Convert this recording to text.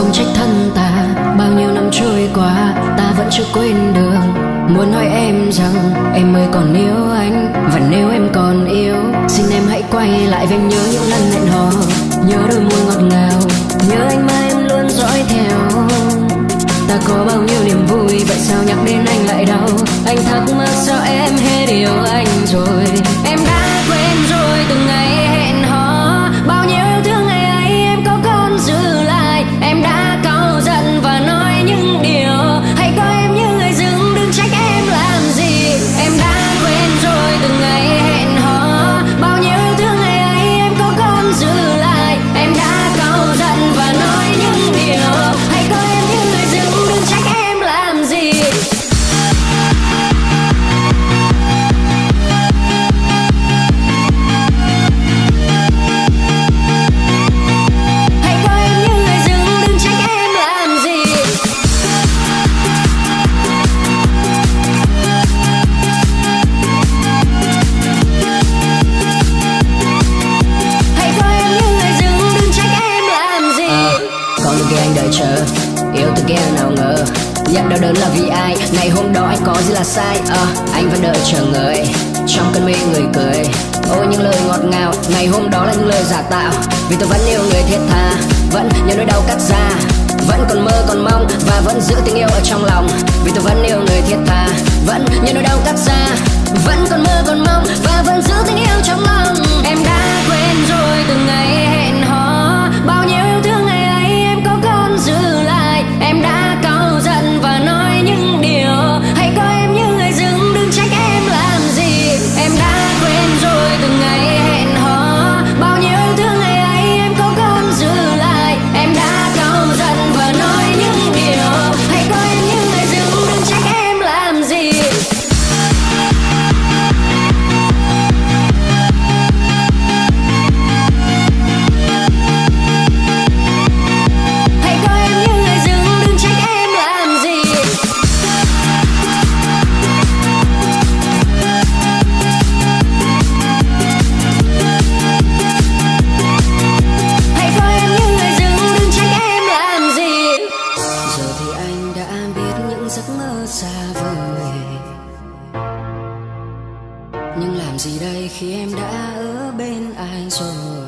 không trách thân ta. Bao nhiêu năm trôi qua ta vẫn chưa quên đường. Muốn nói em rằng em ơi còn yêu anh, và nếu em còn yêu xin em hãy quay lại và em nhớ những lần hẹn hò, nhớ đôi môi ngọt ngào, nhớ anh mà em luôn dõi theo. Ta có bao nhiêu niềm vui, vậy sao nhắc đến anh lại đau? Anh thắc mắc sao em hết yêu anh rồi. Em đã quên rồi từng ngày hẹn hò, bao nhiêu yêu thương ngày ấy em có còn giữ lại. Em đã cáu giận và nói những điều, hãy coi em như người dưng đừng trách em làm gì. Em đã quên rồi từng ngày hẹn hò, bao nhiêu yêu thương ngày ấy em có còn giữ lại. Em đã cáu giận và nói những điều, hãy coi em như người dưng đừng trách em làm gì. Yêu từ kia nào ngờ nhận đau đớn là vì ai. Ngày hôm đó anh có gì là sai. Anh vẫn đợi chờ người trong cơn mê người cười. Ôi những lời ngọt ngào ngày hôm đó là những lời giả tạo. Vì tôi vẫn yêu người thiết tha, vẫn nhớ nỗi đau cắt ra, vẫn còn mơ còn mong và vẫn giữ tình yêu ở trong lòng. Vì tôi vẫn yêu người thiết tha, vẫn nhớ nỗi đau cắt ra, vẫn còn mơ còn mong và vẫn giữ tình yêu trong lòng. Em đã quên rồi từng ngày hẹn hò, bao nhiêu yêu thương ngày ấy em có còn giữ lại. Em đã cáu giận và nói những điều, hãy coi em như người dưng đừng trách em làm gì. Em đã quên rồi từng ngày hẹn hò, bao nhiêu yêu thương ngày ấy em có còn giữ lại. Em đã cáu giận và nói những điều, hãy coi em như người dưng đừng trách em làm gì. Giấc mơ xa vời, nhưng làm gì đây khi em đã ở bên ai rồi.